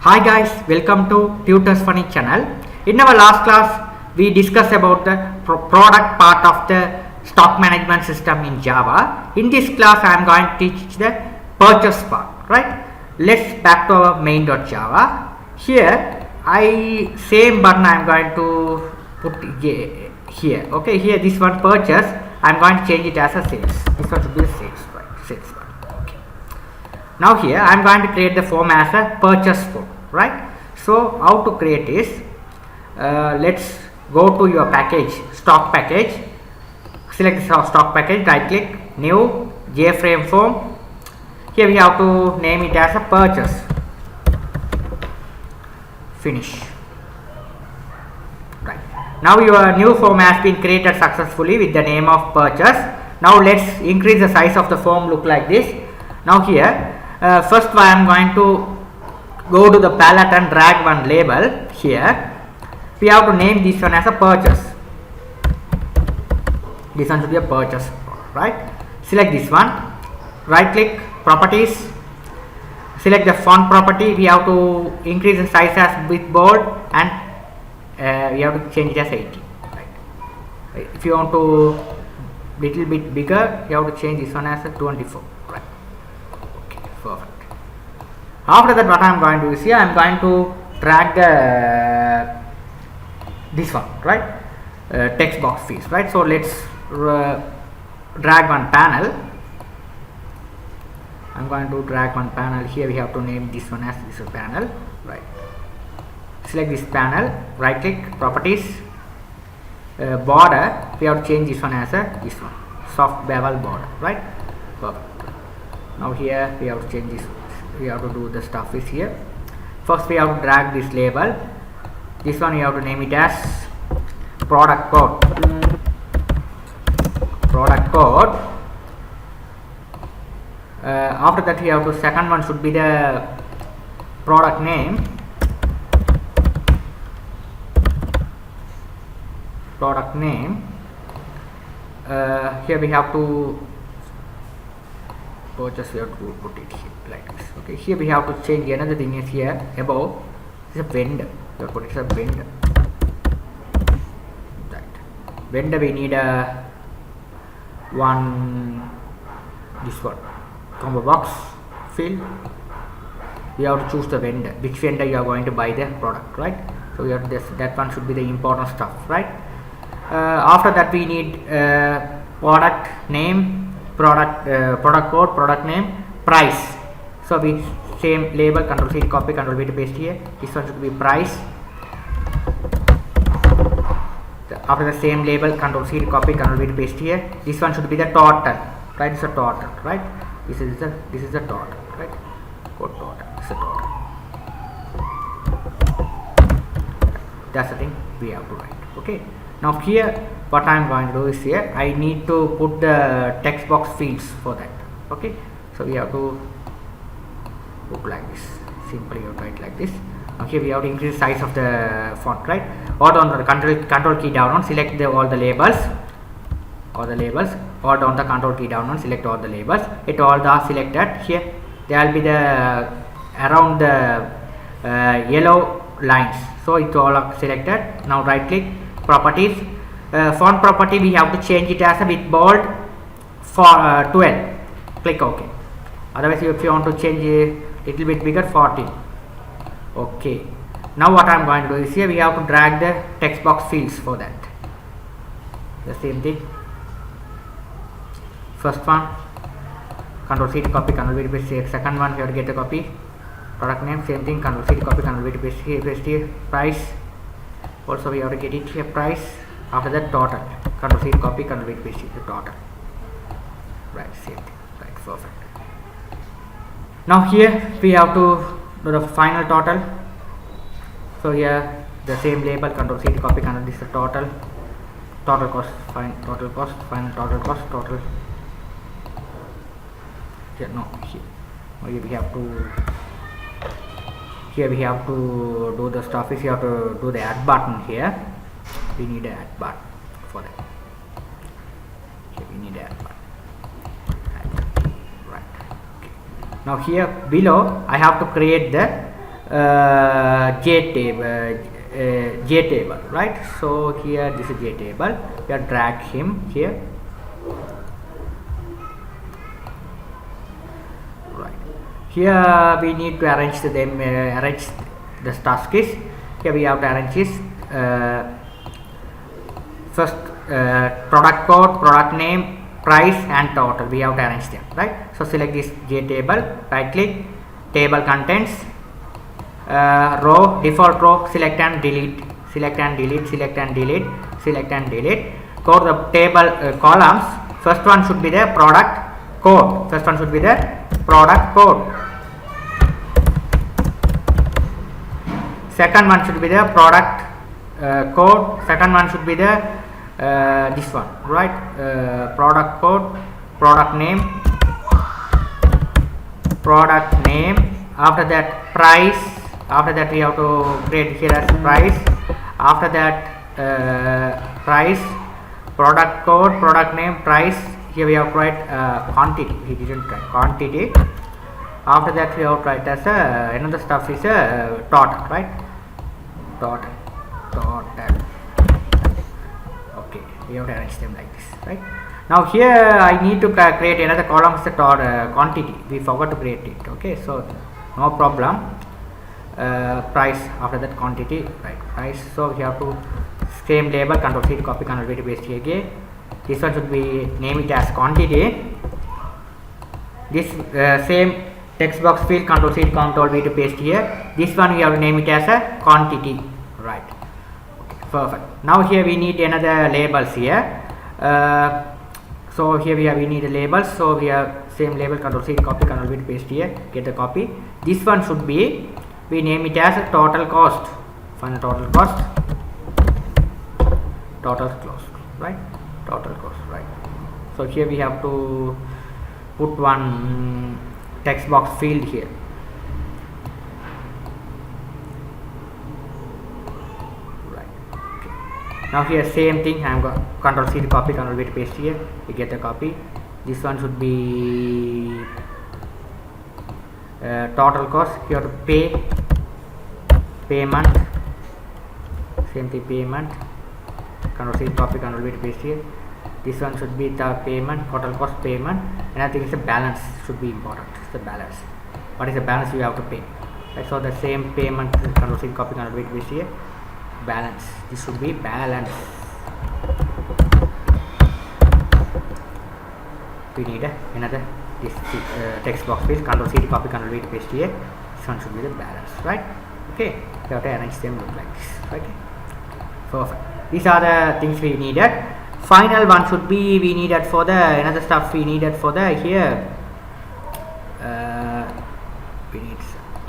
Hi guys, welcome to Tutors Funny channel. In our last class, we discussed about the product part of the stock management system in Java. In this class, I am going to teach the purchase part, right? Let's back to our main.java. Here, same button I am going to put here. Okay, here this one purchase, I am going to change it as a sales. This one should be a sales, right? Sales one. Now here I am going to create the form as a purchase form, right? So how to create is, let's go to your package, stock package, select the stock package, right click, new JFrame form. Here we have to name it as a purchase, finish. Right. Now your new form has been created successfully with the name of purchase. Now let's increase the size of the form, look like this. Now here first I am going to go to the palette and drag one label. Here we have to name this one as a purchase. This one should be a purchase, right? Select this one, right click, properties, select the font property. We have to increase the size as with bold and we have to change it as 80, right? If you want to little bit bigger, you have to change this one as a 24, right? Perfect. After that, what I am going to do is here I am going to drag this one, right? Text box fields, right? So let's drag one panel. I am going to drag one panel. Here we have to name this one as this panel, right? Select this panel, right click, properties, border. We have to change this one as this one, soft bevel border, right? Perfect. Now here we have to change this, we have to do the stuff is here. First we have to drag this label. This one you have to name it as product code. Product code. After that we have to, second one should be the product name. Product name. Here we have to purchase, we have to put it here like this. Okay, here we have to change another thing is here above is a vendor. We have to put it as a vendor. Right. Vendor we need a this one combo box field. We have to choose the vendor, which vendor you are going to buy the product, right? So we have that one should be the important stuff, right? After that we need product name, product code, product name, price. So we same label, control C copy, control V to paste here. This one should be price. After the same label, control C copy, control V to paste here. This one should be the total, right? It's a total, right? This is the total, right? Code total. It's a total. That's the thing we have to write. Okay. Now here what I am going to do is here I need to put the text box fields for that. Okay, so we have to put like this, simply you write like this. Okay, we have to increase the size of the font, right? Or on the control key down on, select all the labels, or down the control key down on, select all the labels. It all are selected. Here there will be the around the yellow lines, so it all are selected. Now right click, properties, font property we have to change it as a bit bold for 12. Click OK. Otherwise if you want to change a little bit bigger, 14. Okay. Now what I am going to do is here we have to drag the text box fields for that. The same thing. First one, control C to copy, control V to paste here. Second one we have to get the copy. Product name, same thing, control C to copy, control V to paste here. Price. Also we have to get it here, price. After that total, control C copy, control V paste it, the total, right? Same thing, right? Perfect. Now here we have to do the final total. So here the same label, control C copy, control this, the total cost, final total cost, total. Here no, here we have to. Here we have to do the stuff is you have to do the add button here. We need an add button for that. Here we need an add button. Right. Okay. Now here below I have to create the J table, right? So here this is J table. We have drag him here, right? Here we need to arrange them, arrange the task keys. Here we have to arrange this first product code, product name, price and total. We have to arrange them, right? So select this J table, right click, table contents, row, default row, select and delete, select and delete, select and delete, select and delete. Go to the table columns. First one should be the product code. First one should be the product code. Second one should be the product code. Second one should be the this one, right? Product code, product name, product name. After that, price. After that, we have to create here as price. After that, price, product code, product name, price. Here we have to write quantity. We didn't write quantity. After that, we have to write as another stuff is total, right? Total. Okay, we have to arrange them like this, right? Now here I need to create another column set or quantity. We forgot to create it. Okay, so no problem. Price, after that quantity, right? Price. So we have to same label, Control C to copy, Control V to paste here again. This one should be name it as quantity. This same text box field, Control C to Control V to paste here. This one we have to name it as a quantity, right? Okay, perfect. Now here we need another labels here. So here we need a label. So we have same label, Control C to copy, Control V to paste here. Get the copy. This one should be, we name it as a total cost. Final total cost. Total cost, right? Total cost, right? So here we have to put one text box field here. Right. Okay. Now here same thing. I am going Control C to copy, Control V to paste here. We get the copy. This one should be total cost. You have to pay, payment, same thing, payment. Control C copy, Control V to paste here. This one should be the payment, total cost, payment. And I think it's a balance should be important. It's the balance. What is the balance you have to pay? Right, so the same payment, Control C copy, Control V to paste here. Balance. This should be balance. We need another this text box field, Control C to copy, Control V to paste here. This one should be the balance, right? Okay, you have to arrange them look like this. Okay, perfect. These are the things we needed. Final one should be we needed for the another stuff we needed for the here. We need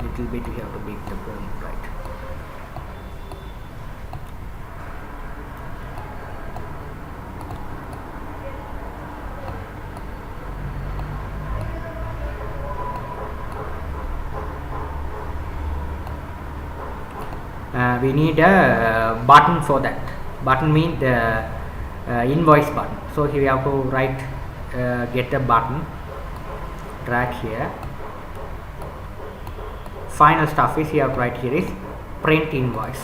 little bit. We have to make the bone, right? We need a button for that. Button means the invoice button. So here we have to write get a button, drag here. Final stuff is here, right here is print invoice.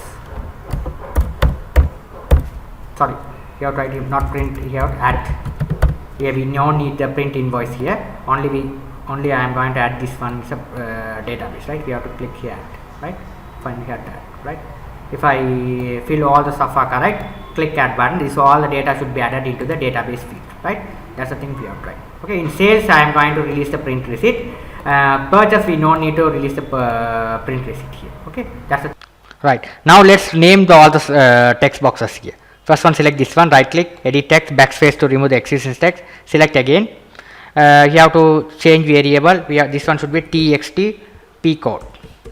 Sorry, you have to write not print, here add. Here we don't need the print invoice here. Only I am going to add this one is a database, right? We have to click here, right? Finally here that, right? If I fill all the stuff are correct, click add button. This all the data should be added into the database field, right? That's the thing we have to write. Okay, in sales I am going to release the print receipt. Purchase we don't need to release the print receipt here. Okay, that's it. Right. Now let's name all the text boxes here. First one, select this one, right click, edit text, backspace to remove the existing text. Select again. You have to change variable. This one should be txt p code,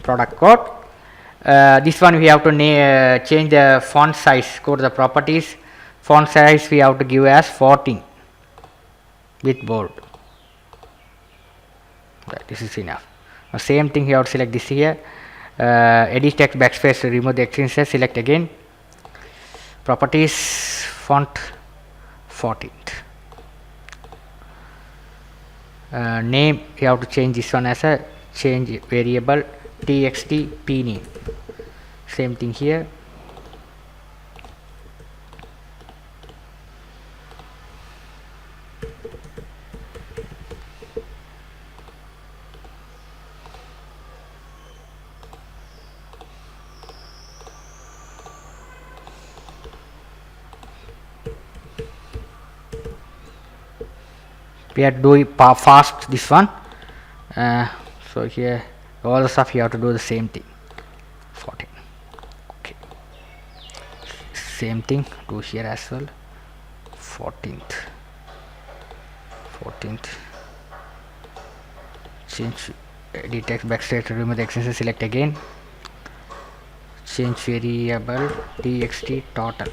product code. This one we have to change the font size. Go to the properties. Font size we have to give as 14 with bold. Right, this is enough. Now same thing you have to select this here. Edit text, backspace to remove the existing. Select again. Properties, font 14. Name you have to change this one as a change variable txt p name. Same thing here. We are doing fast this one. So here all the stuff you have to do the same thing. 14. Okay. Same thing do here as well. 14th. Change edit text backslash to remove the extension. Select again. Change variable txt total.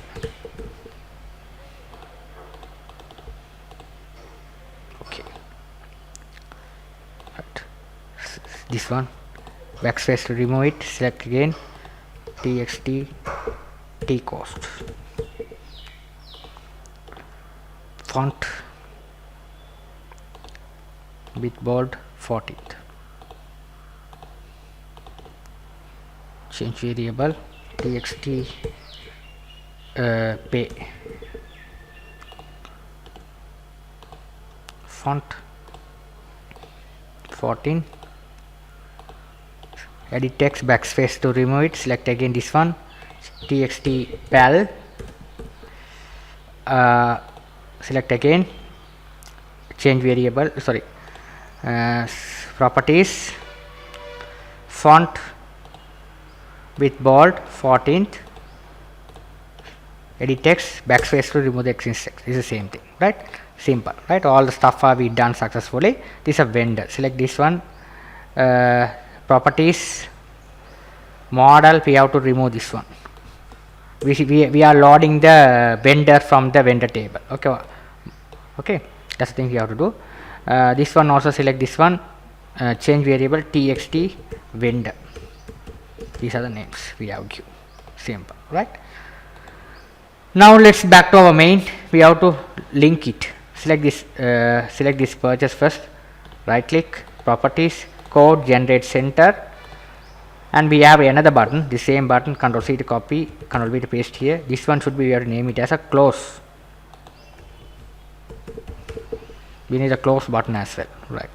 This one, backspace to remove it, select again txt t cost, font with bold 14th, change variable txt pay, font 14, edit text backspace to remove it, select again this one txt pal, select again, change variable, sorry, properties, font with bold 14th, edit text backspace to remove the extension text. This is the same thing, right? Simple, right? All the stuff are we done successfully. This is a vendor, select this one, properties, model, we have to remove this one. We are loading the vendor from the vendor table. Okay, that's the thing we have to do. This one also, select this one, change variable txt vendor. These are the names we have give. Simple, right? Now let's back to our main. We have to link it. Select this purchase first, right click, properties, code, generate center, and we have another button, the same button, Ctrl C to copy, Ctrl V to paste here. This one should be, we have to name it as a close. We need a close button as well, right?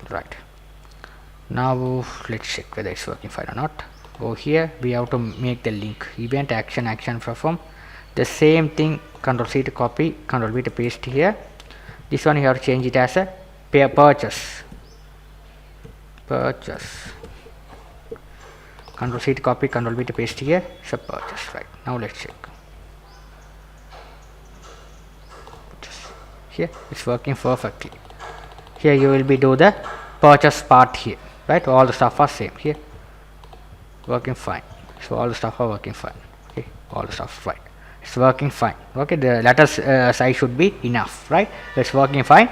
Right. Now let's check whether it's working fine or not. Go here, we have to make the link, event action perform. The same thing, Ctrl C to copy, Ctrl V to paste here. This one you have to change it as a purchase. Ctrl C to copy, Ctrl V to paste here. It's a purchase, right? Now let's check. Here it's working perfectly. Here you will be do the purchase part here, right? All the stuff are same here, working fine. So all the stuff are working fine. Okay, all the stuff right. It's working fine. Okay, the letter size should be enough, right? It's working fine.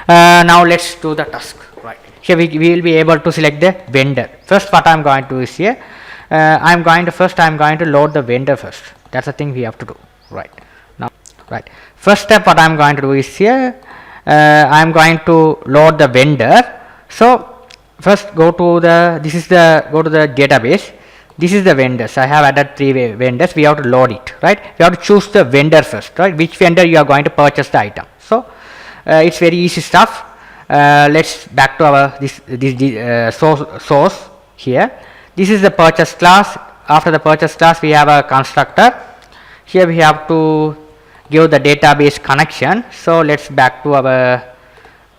Now let's do the task, right? Here we will be able to select the vendor. First, what I'm going to do is here, I'm going to load the vendor first. That's the thing we have to do, right? Now, right. First step, what I'm going to do is here, I'm going to load the vendor. So first go to the database. This is the vendors. I have added 3 vendors. We have to load it, right? We have to choose the vendor first, right? Which vendor you are going to purchase the item. So it's very easy stuff. Let's back to our source here. This is the purchase class. After the purchase class, we have a constructor. Here we have to give the database connection. So let's back to our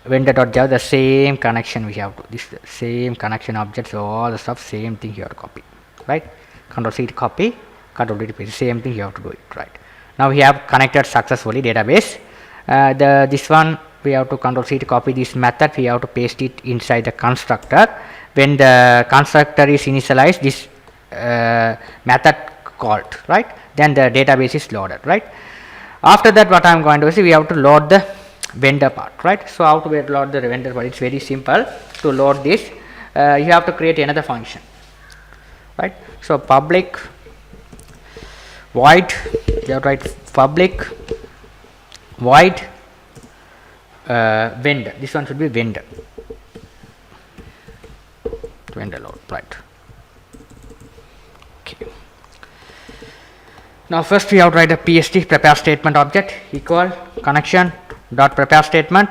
vendor.java. The same connection we have to, this same connection object. So all the stuff, same thing you have to copy, right? Ctrl C to copy, Ctrl V to paste. Same thing you have to do it, right? Now we have connected successfully database. This one we have to Ctrl C to copy this method. We have to paste it inside the constructor. When the constructor is initialized, this method called, right? Then the database is loaded, right? After that, what I'm going to see, we have to load the vendor part, right? So how to load the vendor part? It's very simple. To load this, you have to create another function, right? So public void, you have to write public void vendor. This one should be vendor load, right? Okay. Now first we have to write a PST, prepare statement object, equal connection dot prepare statement.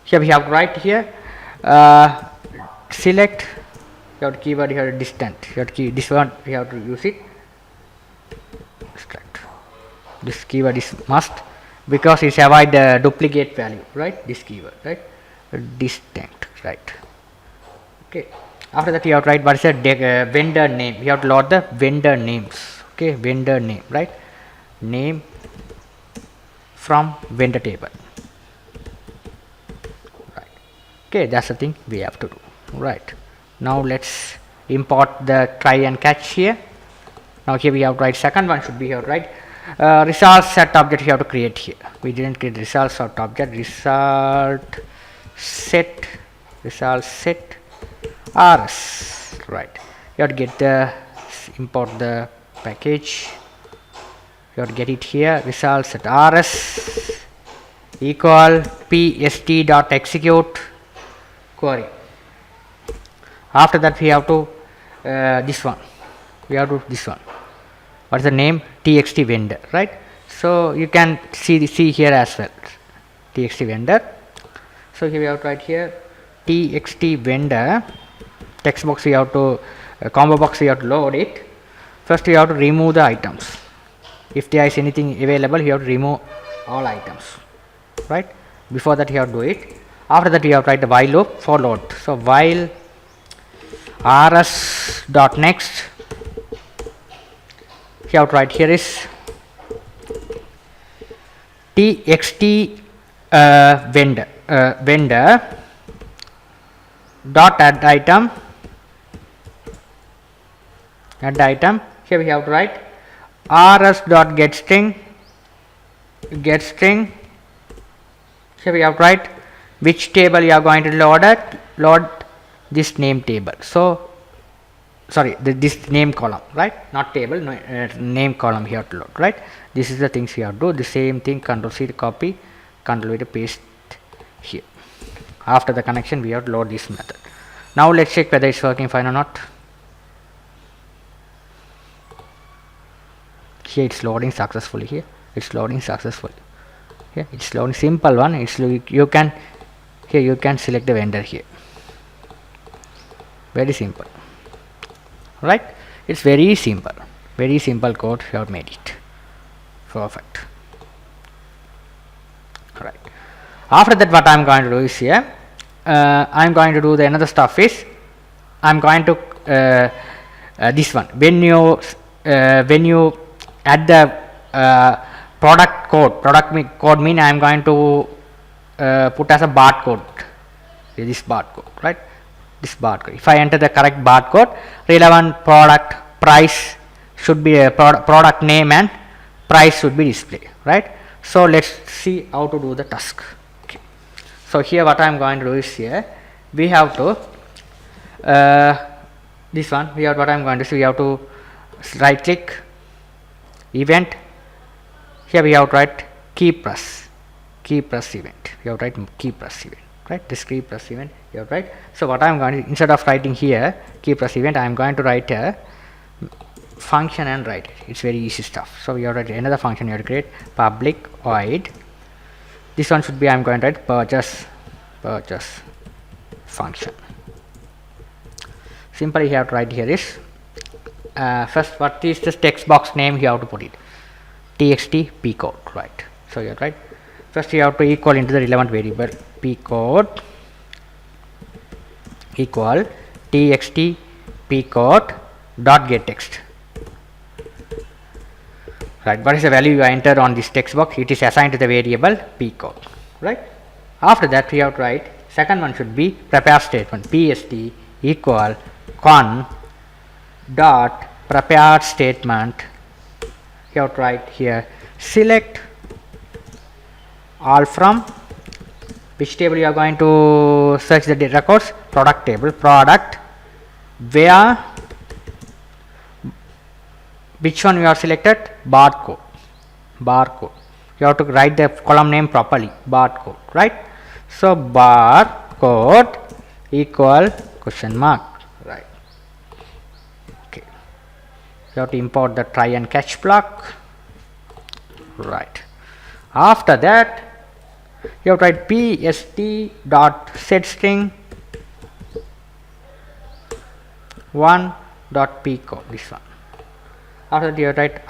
Here we have to write here select, you have to keyword here distant, you have to key this one, we have to use it extract. This keyword is must because it avoid the duplicate value, right? This keyword, right? Distant, right? Okay. After that you have to write what is the vendor name. We have to load the vendor names. Okay, vendor name, right? Name from vendor table. Right. Okay, that's the thing we have to do. Right. Now let's import the try and catch here. Now here we have to write second one should be here, right? Result set object you have to create here. We didn't create result set object. Result set rs, right? You have to get the import the package. You have to get it here. Result set rs equal pst dot execute query. After that we have to this one. We have to this one. What is the name? txt vendor, right? So you can see here as well. txt vendor. So here we have to write here txt vendor. Text box we have to combo box we have to load it. First we have to remove the items. If there is anything available, you have to remove all items, right? Before that you have to do it. After that you have to write the while loop for load. So while rs dot next, you have to write here is txt vendor dot add item. Here we have to write rs dot get string. Here we have to write which table you are going to load this name table. So sorry, this name column, right? Not table, no, name column here to load, right? This is the things you have to do. The same thing, Control C to copy, Control V to paste here. After the connection we have to load this method. Now let's check whether it's working fine or not. Here it's loading successfully. Here it's loading successfully. Here it's loading, simple one. It's you can here you can select the vendor here. Very simple, right? It's very simple code. You have made it perfect. Right. After that what I'm going to do is here I'm going to do the another stuff is I'm going to this one when you add the product code mean I'm going to put as a barcode, this barcode, right? This barcode, if I enter the correct barcode, relevant product price should be a product name and price should be displayed, right? So let's see how to do the task. Okay. So here what I'm going to do is here we have to this one we have what I'm going to see, we have to right click event. Here we have to write key press event. You have to write key press event, right? This key press event you have to write. So what I'm going to, instead of writing here key press event, I'm going to write a function and write it. It's very easy stuff. So you have to write another function. You have to create public void. This one should be I'm going to write purchase function. Simply you have to write here is first what is this text box name, you have to put it txt pcode, right? So you have to write first you have to equal into the relevant variable pcode equal txt pcode dot get text, right? What is the value you enter on this text box? It is assigned to the variable pcode, right? After that we have to write second one should be prepare statement pst equal con dot prepare statement. You have to write here select all from which table you are going to search the records, product table, product where which one you are selected, barcode barcode. You have to write the column name properly, barcode, right? So barcode equal question mark, right? Okay, you have to import the try and catch block, right? After that, you have to write pst dot set string 1 dot p code, this one. After that, you have to write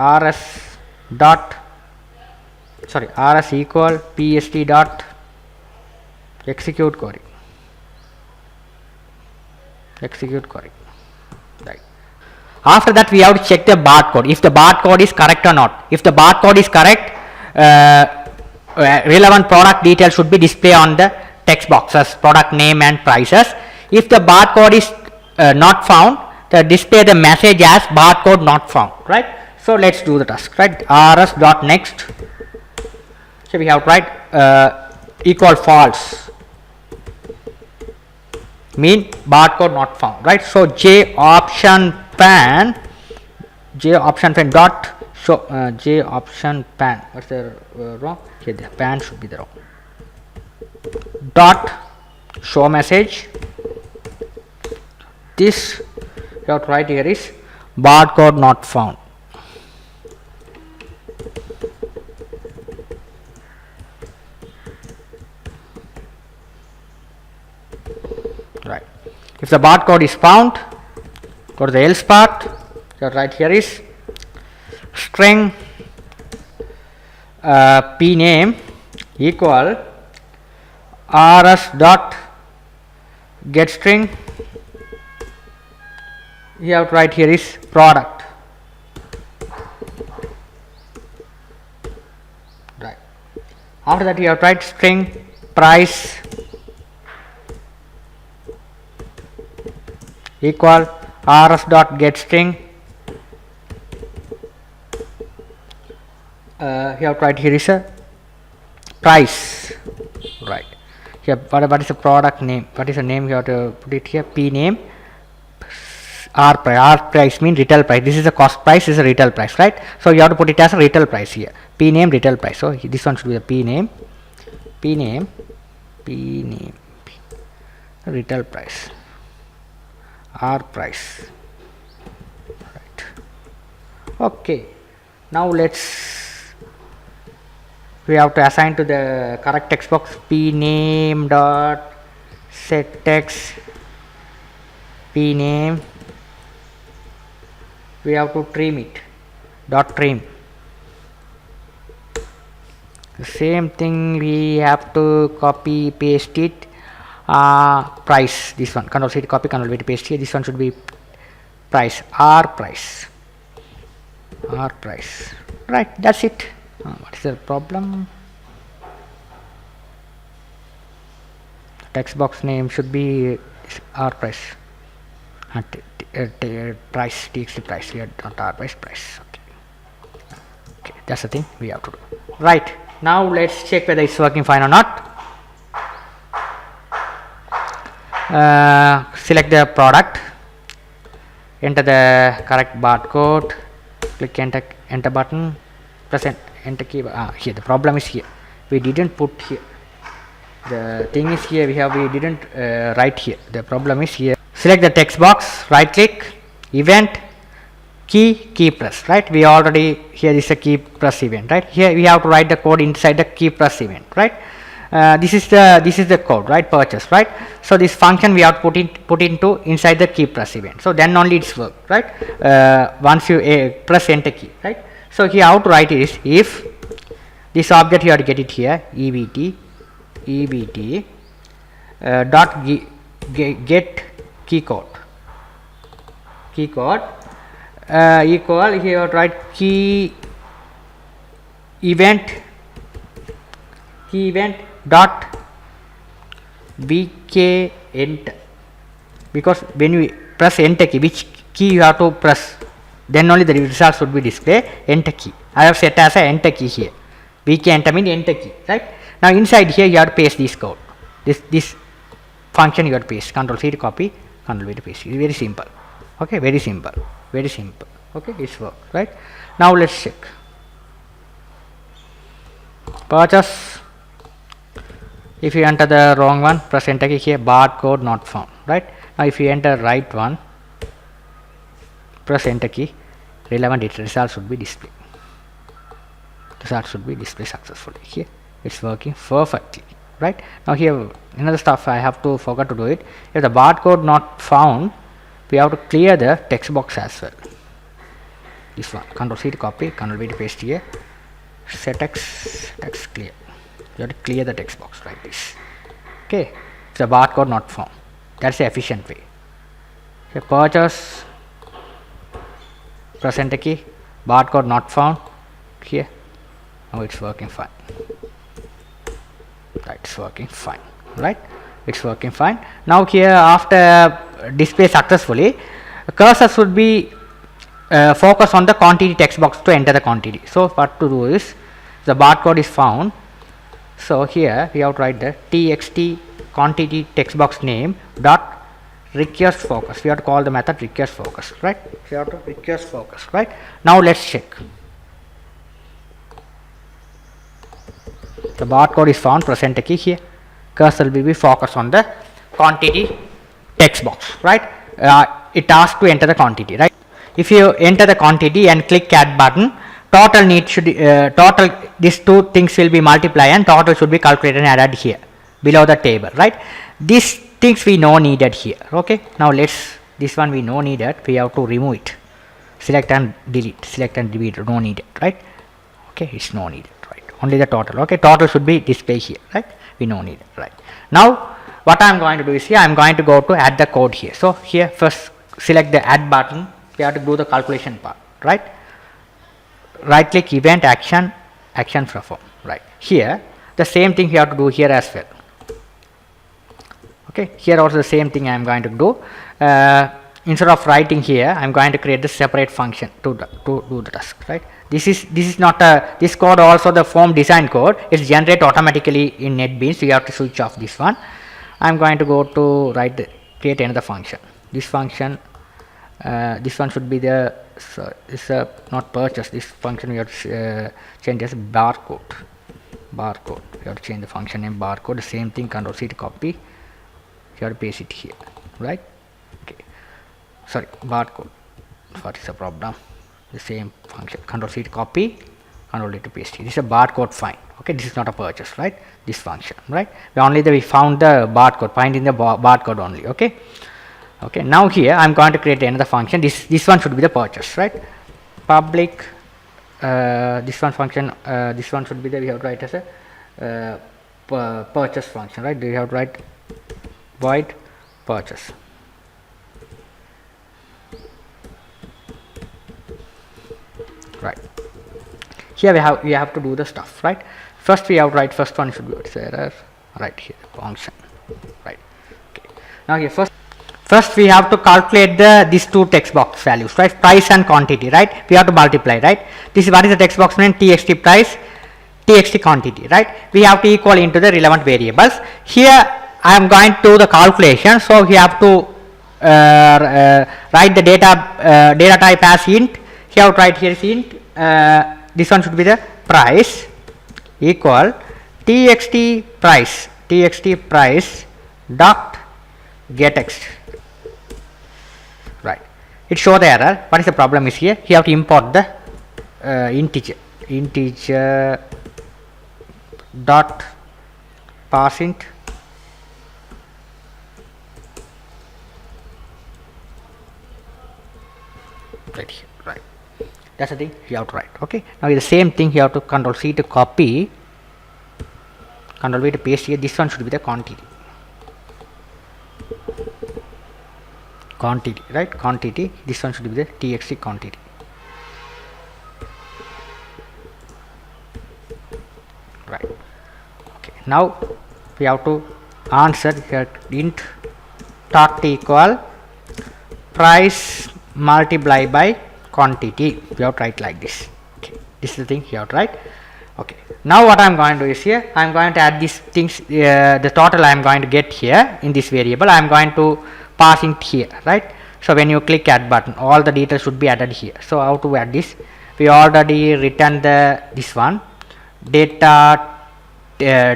rs equal pst dot execute query, right? After that, we have to check the barcode, if the barcode is correct or not. If the barcode is correct, relevant product details should be displayed on the text boxes, product name and prices. If the barcode is not found, display the message as barcode not found, right? So let's do the task, right? rs dot next, so we have to write equal false, mean barcode not found, right? So j option pan dot show j option pan, what's the wrong here, the pan should be the wrong, dot show message, this you have to write here is barcode not found, right? If the barcode is found, go to the else part, you have to write here is string p name equal rs dot get string, you have to write here is product, right? After that, you have to write string price equal rs dot get string, you have to write here is a price, right? Here what is the product name, what is the name, you have to put it here, p name r price means retail price, this is the cost price, this is a retail price, right? So you have to put it as a retail price here, p name retail price, so this one should be the p name retail price, r price, right? Okay, now we have to assign to the correct text box p name dot set text p name, we have to trim it, dot trim, the same thing we have to copy paste it, price, this one control C to copy, control V to paste here, this one should be price, r price, right? That's it. What is the problem? Text box name should be r price, price txt price here, not r price, okay, that's the thing we have to do, right? Now let's check whether it's working fine or not. Select the product, enter the correct barcode, click enter button, press enter key. Here the problem is here, we didn't put here, the thing is here, we didn't write here, the problem is here. Select the text box, right click, event, key press, right? We already, here is a key press event, right? Here we have to write the code inside the key press event, right? This is the code, right? Purchase, right? So this function we have to put into inside the key press event, so then only it's work, right? Once you press enter key, right? So here how to write it is, if this object you have to get it here, ebt dot get key code equal, here you have to write key event dot bk enter, because when you press enter key, which key you have to press, then only the result should be displayed, enter key. I have set as a enter key here, bk enter means enter key, right? Now inside here you have to paste this code, this function you have to paste, control C to copy, control V to paste. It's very simple, okay, very simple, okay, it's work, right? Now let's check. purchase. If you enter the wrong one, press enter key here, barcode not found, right? Now if you enter right one, press enter key, relevant result should be displayed. Result should be displayed successfully. Here it's working perfectly, right? Now here another stuff I have to forget to do it. If the barcode not found, we have to clear the text box as well. This one, Control C to copy, Control V to paste here. Set text clear. You have to clear the text box like this. Okay, it's a barcode not found. That's the efficient way. So purchase, press enter key, barcode not found. Here, now it's working fine. Right, it's working fine. Right, it's working fine. Now here, after display successfully, cursor should be focus on the quantity text box to enter the quantity. So what to do is, the barcode is found. So here we have to write the txt quantity text box name dot request focus. We have to call the method request focus, right? We have to request focus, right? Now let's check. The barcode is found. Press enter key here. Cursor will be focused on the quantity text box, right? It asks to enter the quantity, right? If you enter the quantity and click add button, total need should total these two things will be multiplied and total should be calculated and added here below the table, right? These things we know needed here. Okay, now let's this one we know needed, we have to remove it. Select and delete, select and delete, no needed, right? Okay, it's no needed, right? Only the total. Okay, total should be displayed here, right? We know needed, right? Now what I am going to do is here I am going to go to add the code here. So here first select the add button. We have to do the calculation part, right? Right click event action perform, right? Here the same thing you have to do here as well. Okay, here also the same thing I am going to do. Instead of writing here, I am going to create the separate function to do the task, right? This is not a this code also the form design code. It's generated automatically in NetBeans. So you have to switch off this one. I am going to go to create another function. This function. This one should be the it's not purchase. This function we have to change as barcode. Barcode. We have to change the function name barcode. The same thing. Control C to copy. You have to paste it here, right? Okay. Sorry, barcode. What is the problem? The same function. Control C to copy. Control V to paste it. This is a barcode fine. Okay, this is not a purchase, right? This function, right? We found the barcode. Finding the barcode only. Okay. Okay, now here I am going to create another function. This one should be the purchase, right? Public this one function this one should be the we have to write as a purchase function, right? We have to write void purchase. Right. Here we have to do the stuff, right? First we have to write first one should be error right here function, right? Okay. Now here First we have to calculate these two text box values, right? Price and quantity, right? We have to multiply, right? This is what is the text box name, txt price, txt quantity, right? We have to equal into the relevant variables. Here I am going to do the calculation, so we have to write the data type as int. Here to write here is int. This one should be the price equal txt price dot getText. Right, it show the error. What is the problem is here? You have to import the integer dot parseInt right here, right? That's the thing you have to write. Okay, now the same thing you have to Control C to copy, Control V to paste here. This one should be the quantity, right? Quantity. This one should be the txt quantity. Right. Okay. Now we have to answer here int dot equal price multiply by quantity. We have to write like this. Okay. This is the thing you have to write. Okay. Now what I am going to do is here I am going to add these things. The total I am going to get here in this variable. I am going to pass it here, right? So when you click add button, all the details should be added here. So how to add this? We already written this one. data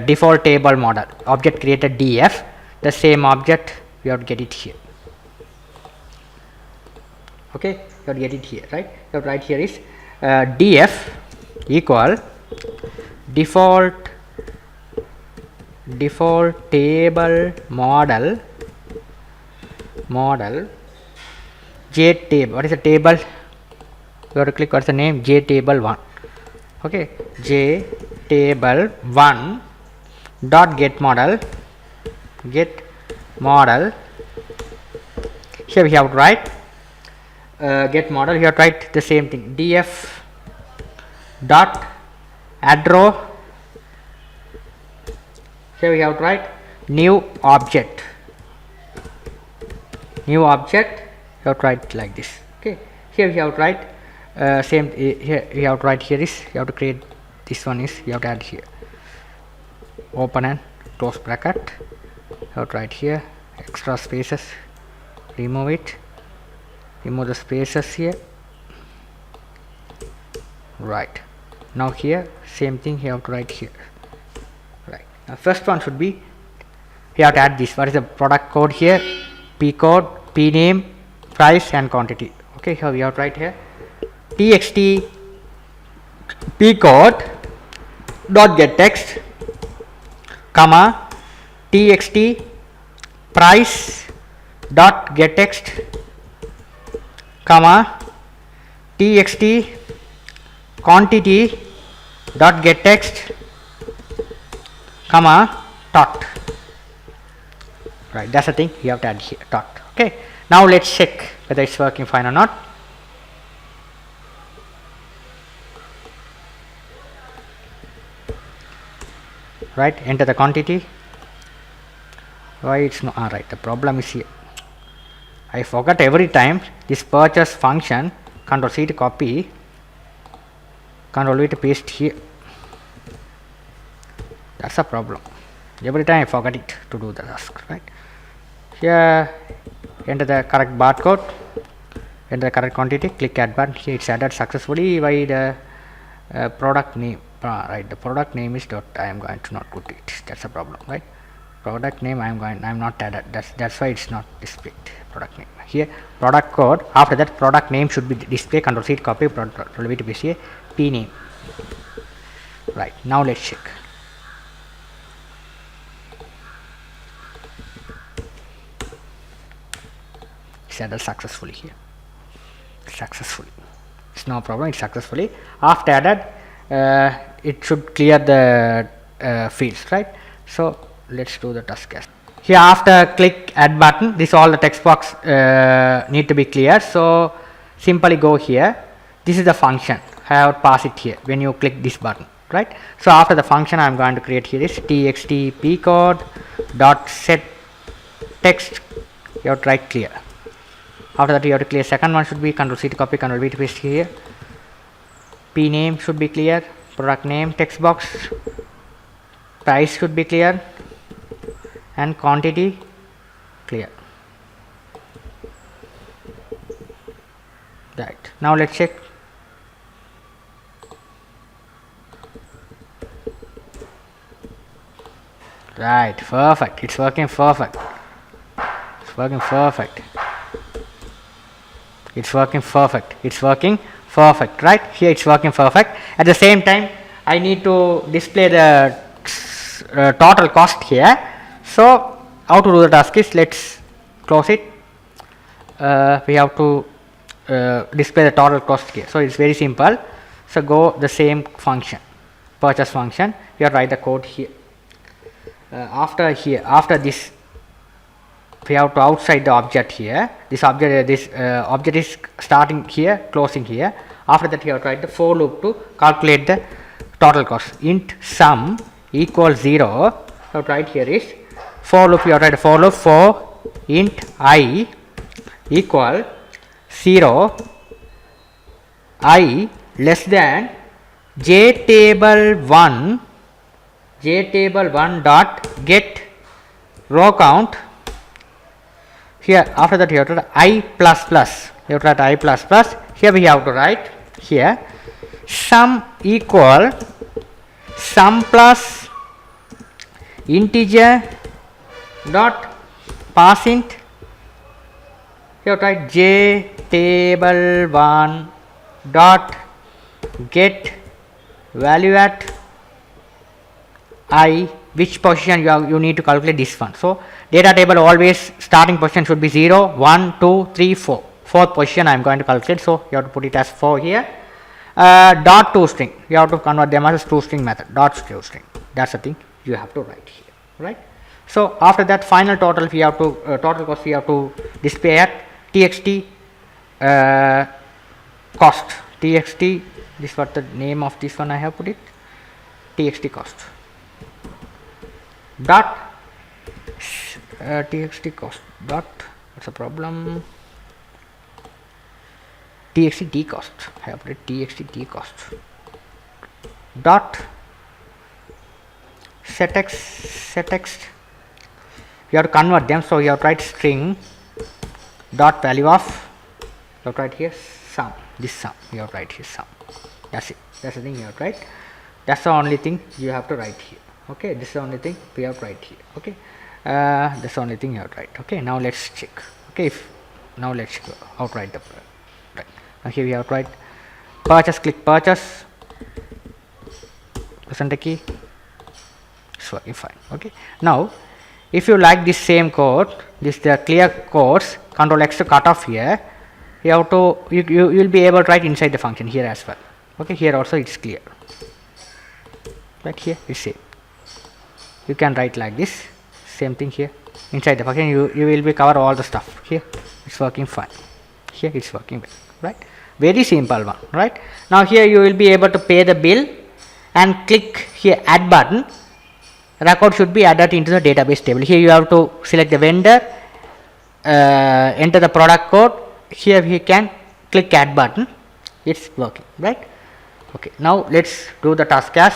default table model object created df, the same object we have to get it here. Okay, you have to get it here, right? You have to write here is df equal default table model j table. What is the table? You have to click what's the name, j table 1. Okay, j table 1 dot get model here we have to write get model. You have to write the same thing, df dot add row. Here we have to write new object. You have to write like this. Okay, here we have to write same here we have to write here is you have to create this one is you have to add here open and close bracket. You have to write here extra spaces, remove it, remove the spaces here. Right, now here same thing you have to write here. Right, now first one should be you have to add this. What is the product code here? P code, P name, price and quantity. Okay, here we have to write here txt p code dot get text comma txt price dot get text comma txt quantity dot get text comma dot. Right, that's the thing you have to add here, dot. Okay, now let's check whether it's working fine or not. Right, enter the quantity. Why it's not right? The problem is here. I forgot every time this purchase function. Control C to copy, Control V to paste here. That's a problem. Every time I forget it to do the task. Right, here enter the correct barcode, enter the correct quantity, click add button. Here it's added successfully by the product name. Right, the product name is dot. I am going to not put it. That's a problem, right? Product name I am not added. That's why it's not displayed. Product name here. Product code. After that, product name should be displayed. Control C to copy. Control V to paste here. P name. Right, now let's check. It's added successfully here. Successfully. It's no problem. It's successfully. After added, it should clear the fields, right? So let's do the task as here. After click add button, this all the text box need to be clear. So simply go here. This is the function. I have to pass it here when you click this button, right? So after the function, I am going to create here is txt p code dot set text. You have to write clear. After that, you have to clear. Second one should be Control C to copy, Control V to paste here. P name should be clear, product name text box, price should be clear, and quantity clear. Right, now let's check. Right, perfect. It's working perfect. It's working perfect. It's working perfect. It's working perfect, right? Here it's working perfect. At the same time, I need to display the total cost here. So how to do the task is, let's close it. We have to display the total cost here. So it's very simple. So go the same function, purchase function. You have to write the code here. After this, we have to outside the object here. This object is starting here, closing here. After that, you have to write the for loop to calculate the total cost. Int sum equals 0. You have to write here is for loop. You have to write a for loop for int I equal 0 I less than jtable1 dot get row count. Here after that, you have to write I plus plus. You have to write I plus plus. Here we have to write here sum equal sum plus integer dot parseInt. You have to write j table 1 dot get value at I, which position you need to calculate this one. So data table always starting position should be 0, 1, 2, 3, 4. Fourth position I am going to calculate, so you have to put it as 4 here. Dot toString, you have to convert them as toString method. Dot toString, that's the thing you have to write here, right? So after that, final total we have to total cost we have to display at txt cost. Txt, this is what the name of this one I have put it, txt cost dot txt cost dot, what's the problem, txt t cost, I have put it txt t cost dot settext. You have to convert them, so you have to write string dot value of, you have to write here sum, this sum you have to write here sum. That's it, that's the thing you have to write, that's the only thing you have to write here. Okay, this is the only thing we have to write here. Okay, that's the only thing you have to write. Okay, now let's check. Okay, now let's outright the right. Now here we have to write purchase, click purchase, present the key, it's working fine. Okay, now if you like this same code, this the clear codes, control X to cut off here, you have to you will be able to write inside the function here as well. Okay, here also it's clear, right? Here it's same, you can write like this, same thing here inside the function, you will be cover all the stuff. Here it's working fine, here it's working well, right? Very simple one, right? Now here you will be able to pay the bill and click here add button, record should be added into the database table. Here you have to select the vendor, enter the product code, here we can click add button, it's working, right? Okay, now let's do the task as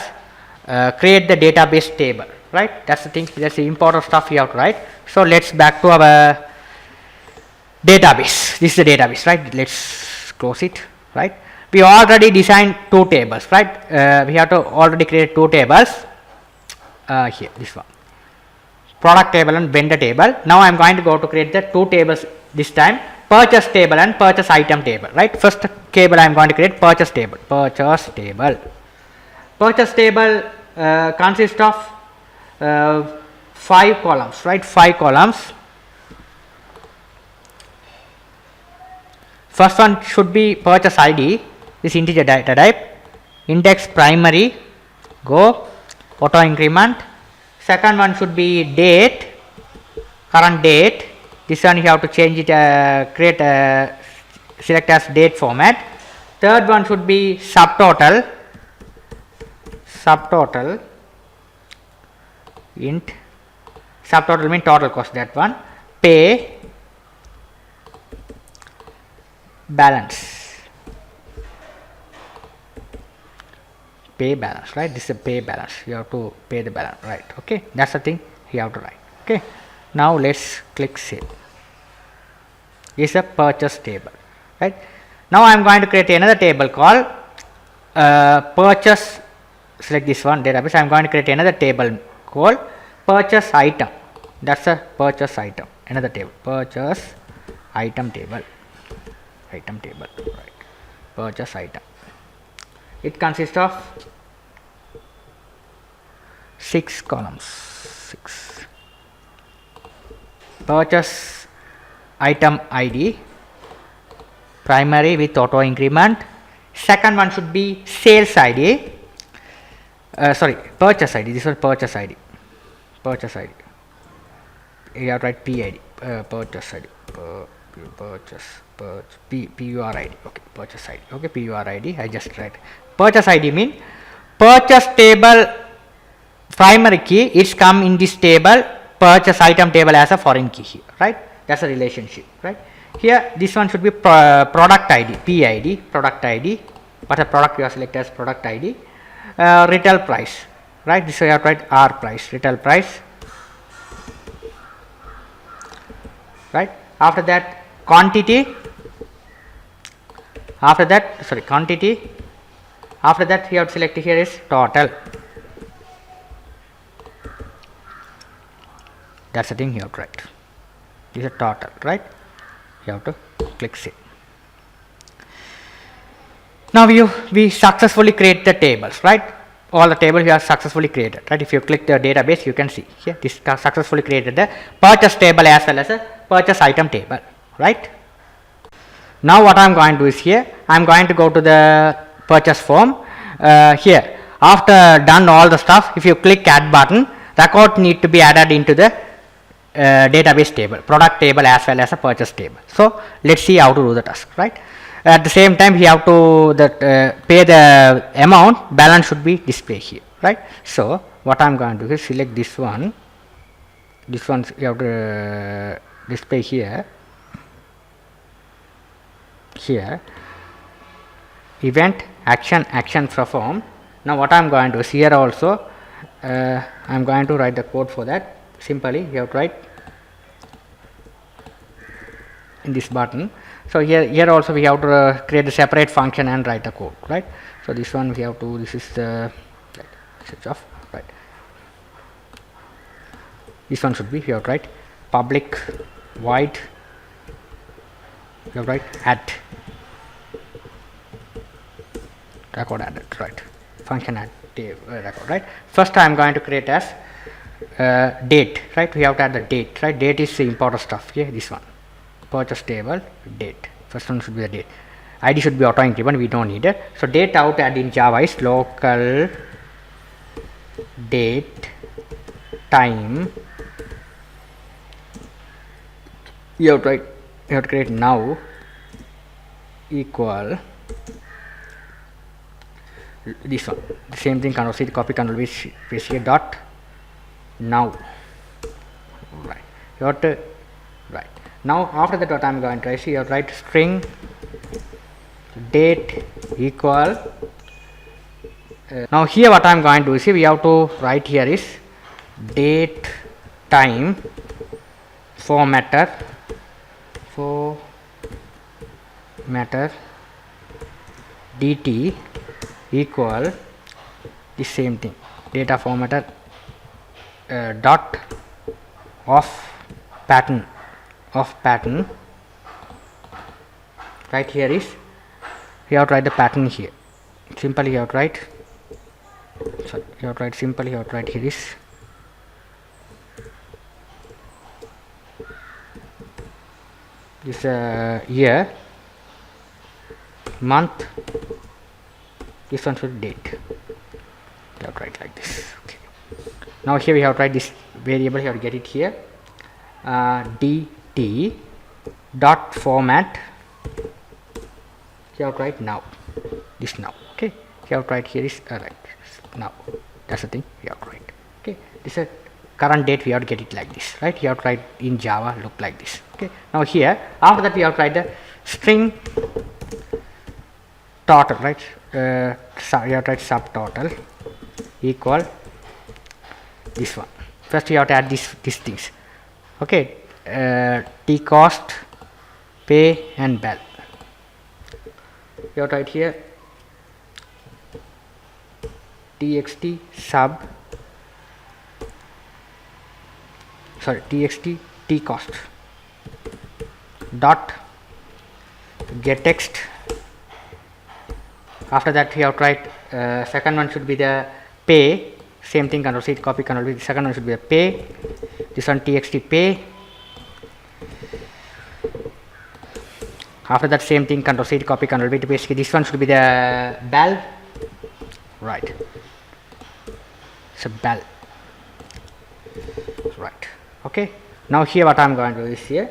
create the database table, right? That's the thing, that's the important stuff you have to write. So let's back to our database, this is the database, right? Let's close it, right? We already designed two tables, right? We have to already create two tables, here this one, product table and vendor table. Now I am going to go to create the two tables this time, purchase table and purchase item table, right? First table I am going to create purchase table. Purchase table consists of 5 columns, right? 5 columns. First one should be purchase ID, this integer data type, index primary, go, auto increment. Second one should be date, current date, this one you have to change it, create select as date format. Third one should be subtotal, int, subtotal means total cost, that one, pay, balance, right? This is a pay balance, you have to pay the balance, right? Okay, that's the thing you have to write. Okay, now let's click save. This is a purchase table, right? Now I am going to create another table called purchase, select this one database, I am going to create another table called purchase item, that's a purchase item, another table, purchase item table, right? Purchase item, it consists of 6 columns, 6. Purchase item ID, primary with auto increment. Second one should be sales ID, purchase ID, this was purchase ID, you have to write PID, purchase ID, PURID, okay, purchase ID, okay, PURID, I just write. Purchase ID mean purchase table primary key, it's come in this table, purchase item table as a foreign key here, right? That's a relationship, right? Here this one should be product ID, PID, product ID, what a product you are select as product ID, retail price, right? This you have to write R price, retail price, right? After that quantity, after that you have to select here is total, That's the thing you have to write. This is a total, right? You have to click save. Now we successfully create the tables, right? All the tables we have successfully created, right? If you click the database, you can see here this successfully created the purchase table as well as a purchase item table, right? Now what I am going to do is here I am going to go to the purchase form. Here after done all the stuff, if you click add button, record need to be added into the database table, product table as well as a purchase table. So let's see how to do the task, right? At the same time we have to pay the amount, balance should be displayed here, right? So what I am going to do is select this one you have to display here event action perform. Now what I am going to do is here also I am going to write the code for that. Simply you have to write in this button. So here also we have to create a separate function and write the code, right? So this one we have to, this is the switch off, right? This one should be, you have to write public void, you have to write add record added, right? Function add record, right? First I am going to create as date, right? We have to add the date, right? Date is the important stuff here. This one, purchase table date. First one should be the date. ID should be auto increment. We don't need it. So date out add in Java is local date time. You have to create now equal this one. The same thing. Control C, copy, Control V, paste here dot now, right? You have to right now. After that, what I am going to write, you have to write string date equal. Now here what I am going to do is, we have to write here is date time formatter dt equal the same thing, data formatter dot of pattern right? Here is you have to write the pattern here. Simply you have to write, sorry, you have to write simply, you have to write here is this year, month, this one should date. You have to write like this. Okay. Now here we have to write this variable, you have to get it here, dt dot format, you have to write now, this now. Okay, you have to write here is right now. That's the thing you have to write. Okay, this is a current date, we have to get it like this, right? You have to write in Java look like this. Okay, now here after that we have to write the string total, right? You have to write subtotal equal this one. First you have to add these things. Okay, t cost, pay and bell. You have to write here txt sub, sorry, txt t cost dot get text. After that you have to write second one should be the pay, same thing, Control C, copy, Control V. The second one should be a pay, this one txt pay. After that same thing, Control C, copy, Control V to paste. This one should be the bell, right? So bell, right? Okay. Now here what I am going to do is here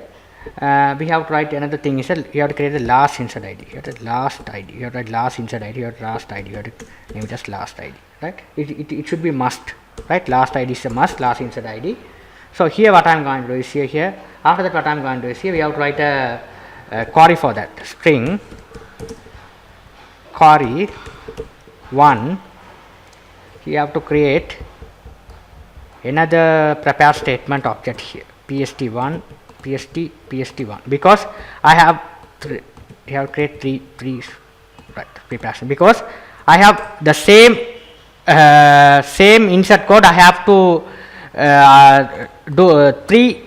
we have to write another thing is that you have to create the last insert ID. You have to last ID. You have to write last insert ID. You have to last ID. You have to name just last ID. Right? It should be must. Right? Last ID is a must. Last insert ID. So here what I am going to do is here. After that what I am going to do is here we have to write a query for that. String query 1. You have to create another prepare statement object here. pst1 pst1 because I have create three right preparation, because I have the same insert code. I have to three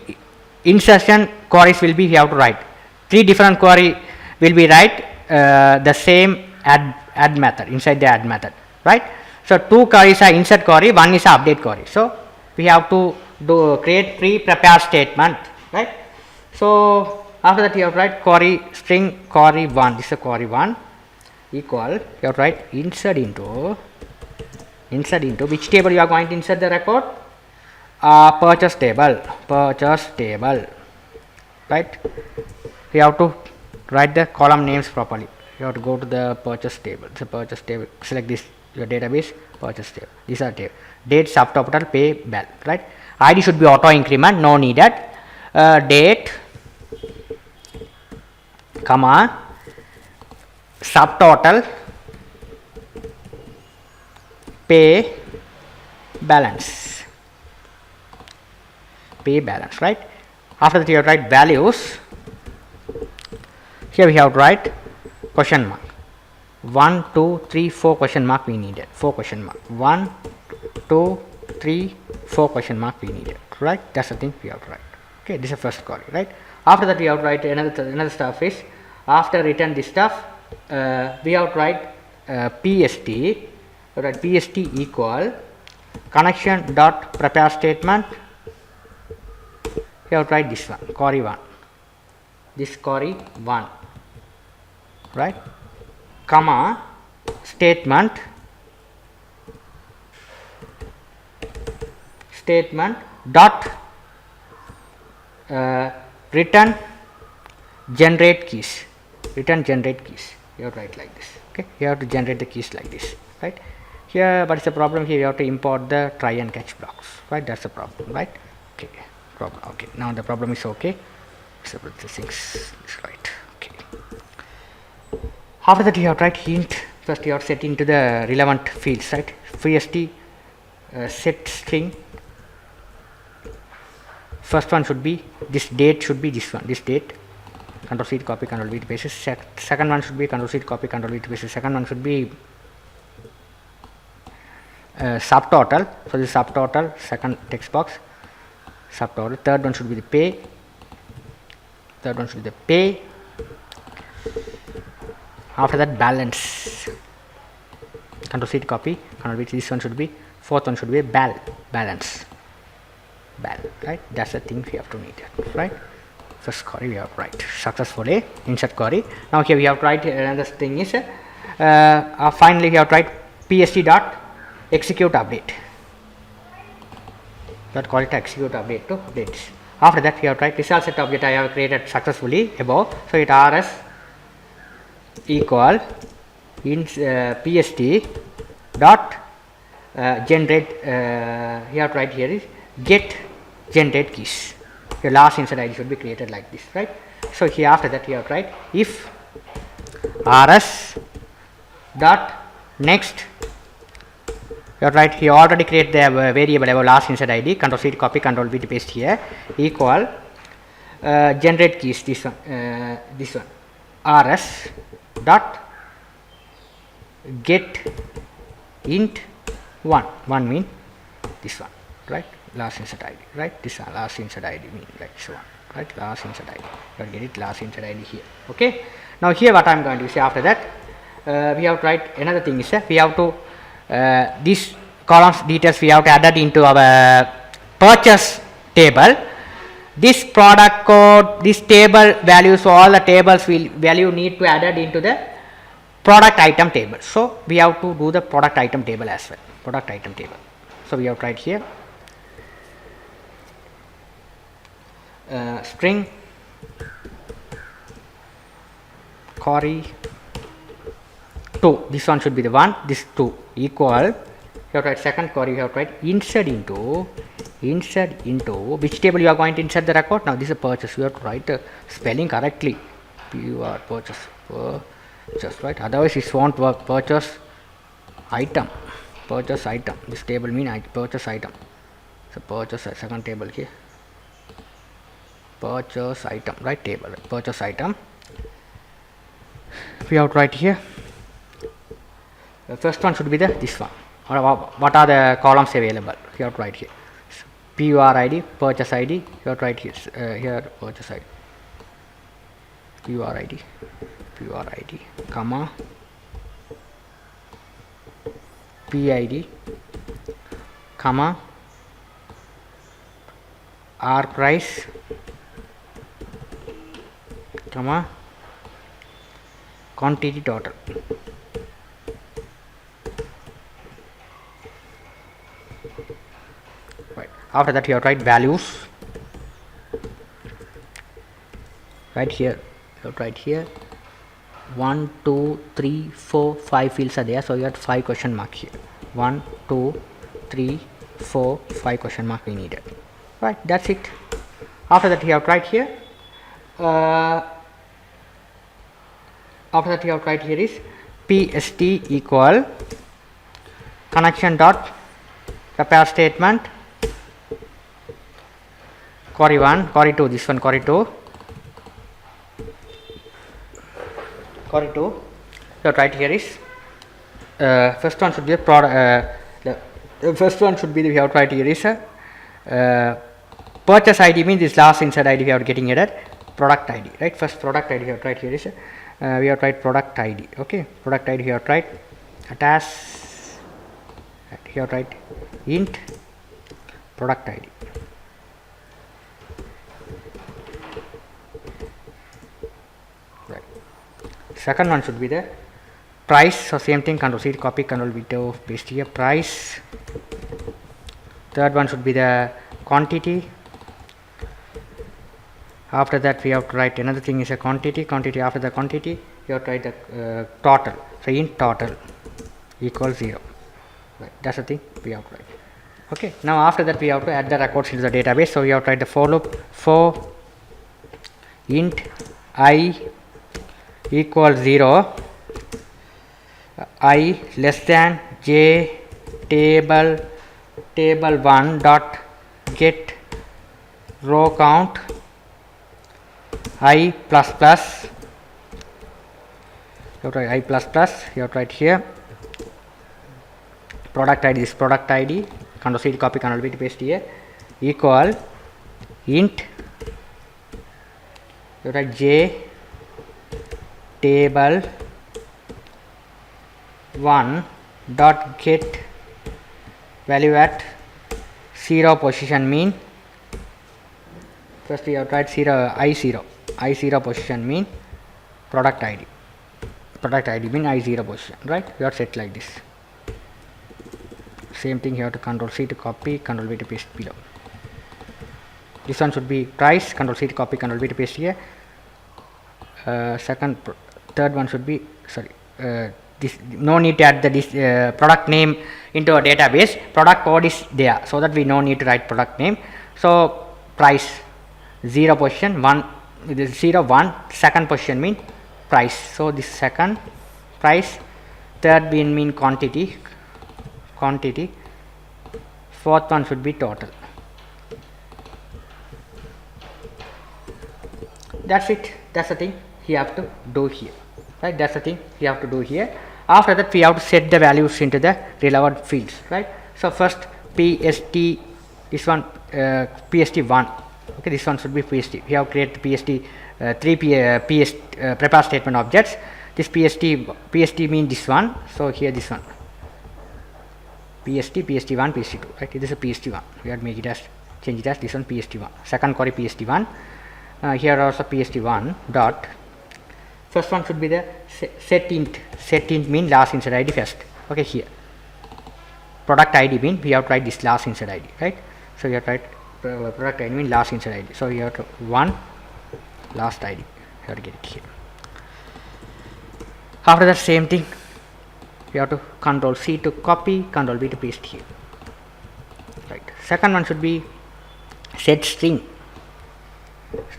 insertion queries will be, we have to write 3 different query will be write the same add method inside the add method, right? So 2 queries are insert query, 1 is update query. So we have to create pre-prepare statement, right? So after that you have to write query string query 1, this is a query 1 equal, you have to write insert into which table you are going to insert the record, purchase table, right? You have to write the column names properly. You have to go to the purchase table, select this, your database, purchase table, these are table, date, subtotal, pay, bell, right? ID should be auto increment, no needed, date, comma, subtotal, pay, balance, right? After that you have to write values. Here we have to write question mark, 1 2 3 4 question mark we needed, 4 question mark, 1 2 3 4 question mark we needed, right? That's the thing we have to write. Okay, this is the first query, right? After that we have to write another stuff is, after return this stuff, we have to write PST, equal connection dot prepare statement. You have to write this one, query 1, this query 1, right, comma, statement dot return generate keys. You have to write like this. Okay, you have to generate the keys like this, right? Here, but it's a problem here, you have to import the try and catch blocks, right? That's the problem, right? Okay, okay, now the problem is okay, separate the things is right. Okay, after that you have to write hint. First you have to set into the relevant fields, right? PST set string, first one should be this, date should be this one, this date, Control C copy, Control V to paste. Second one should be Control C copy, Control V to paste. Second one should be subtotal, so this subtotal, second text box, subtotal. Third one should be the pay, after that balance, Control C copy, Control V, this one should be, fourth one should be balance, right? That's the thing we have to need, right? First query we have to write successfully, insert query. Now here we have to write another thing is, finally we have to write PST dot execute update, that call it execute update to dates. After that we have to write result set object I have created successfully above, so it rs equal in PST dot generate, you have to write here is get generate keys. Your last insert ID should be created like this, right? So here after that you have to write if rs dot next, you have to write, he already create the variable above last insert ID, Control C copy, Control V to paste here, equal generate keys, this one rs dot get int 1 mean this one, right? Last insert ID, right? This one last insert ID mean like this one, right? Last insert ID, you get it, last insert ID here. Okay, now here what I am going to say, after that we have to write another thing is, we have to these columns details we have to add into our purchase table. This product code, this table values, all the tables will value need to add into the product item table. So we have to do the product item table as well, product item table. So we have to write here string query 2, this one should be the one, this 2 equal, you have to write second query, you have to write insert into which table you are going to insert the record. Now this is a purchase, you have to write the spelling correctly, purchase, right? Otherwise it won't work. Purchase item, this table mean purchase item, so purchase second table here, purchase item, right? Table, right? Purchase item, we have to write here the first one should be the this one, or what are the columns available, you have to write here PURID, purchase ID, you have to write here purchase ID, PURID, comma, PID, comma, R price, comma, quantity total. Right. After that you have to write values. Right here, you have to write here 1, 2, 3, 4, 5 fields are there, so you have 5 question mark here. 1, 2, 3, 4, 5 question mark we needed. Right, that's it. After that you have to write here. After that you have to write here is PST equal connection dot repair statement query 1, query 2, this one query 2. Query 2, you have to write here is first one should be a product. The first one should be we have to write here is purchase ID means this last inside ID we are getting it at product ID, right? First product ID we have to write here is we have to write product ID. Okay, product ID we have to write attach. You have to write int product ID. Right. Second one should be the price. So same thing, Control C, copy, Control V to paste here, price. Third one should be the quantity. After that we have to write another thing is a quantity. After the quantity you have to write the total. So int total equals 0. Right. That's the thing we have to write. Okay. Now after that we have to add the records into the database. So we have to write the for loop for int I equals 0, I less than j table 1 dot get row count I plus plus. You have to write I plus plus. You have to write here product ID is product ID. Control C, copy, Control V to paste here equal int. You write j table 1 dot get value at 0 position mean. First we have to write I0 position mean product ID. Product ID mean I0 position, right? You have set like this. Same thing, you have to Control C to copy, Control V to paste below. This one should be price, Control C to copy, Control V to paste here. Third one should be this. No need to add the product name into a database. Product code is there, so that we no need to write product name. So price 0 position 1, this 0 1, second position mean price. So this second price, third mean quantity. Fourth one should be total. That's it. That's the thing you have to do here, right? That's the thing you have to do here. After that we have to set the values into the relevant fields, right? So first PST, this one PST1. Okay, this one should be PST. We have created PST three PS prepare statement objects. This PST mean this one. So here this one PST1, PST2, right? It is a PST1. We have to make it as change it as this one PST1. Second query PST1. Here also PST1 dot. First one should be the set int mean last inside ID first. Okay, here product ID mean we have to write this last inside ID, right? So you have to write product ID mean last inside ID. So you have to 1 last ID. You have to get it here. After that same thing, you have to Control C to copy, Control V to paste here. Right. Second one should be set string.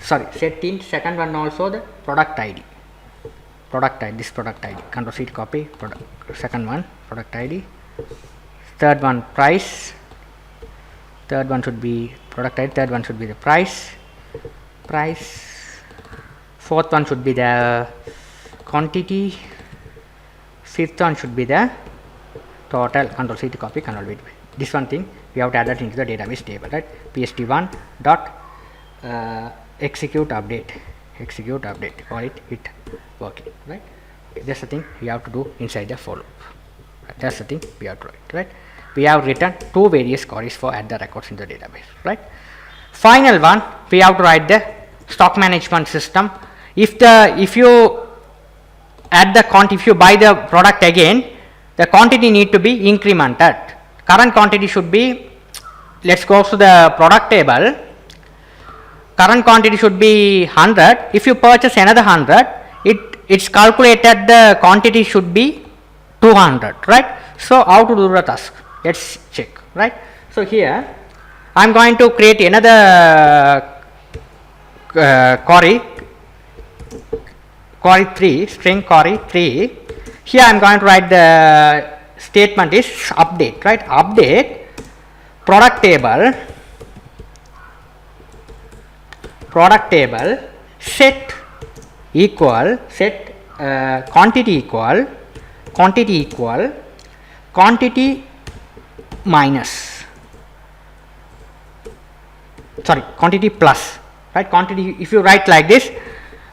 Set int. Second one also the product ID. This product ID. Control C to copy. Second one product ID. Third one price. Third one should be product ID. Third one should be the price. Fourth one should be the quantity. Fifth one should be the total. Control C to copy, Control V to this one thing we have to add that into the database table, right? pst1 dot execute update or it working, right? Okay, that's the thing we have to do inside the for loop. Right? That's the thing we have to write, right? We have written two various queries for add the records in the database, right? Final one, we have to write the stock management system. If you add the if you buy the product again, the quantity need to be incremented. Current quantity should be, let's go to the product table. Current quantity should be 100. If you purchase another 100, it's calculated the quantity should be 200, right? So how to do the task? Let's check, right? So here I'm going to create another query 3, string query 3. Here I'm going to write the statement is update, right? Update product table set quantity minus, sorry, quantity plus, right? Quantity, if you write like this,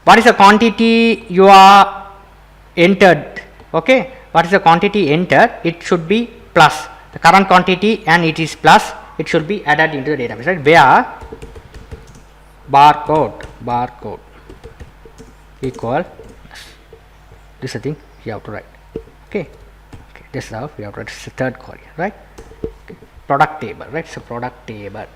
what is the quantity you are entered, okay? What is the quantity entered? It should be plus the current quantity, and it is plus, it should be added into the database, right? Where barcode equal, this is the thing you have to write, okay? This is how we have to write the third query, right? Okay. Product table, right? So product table,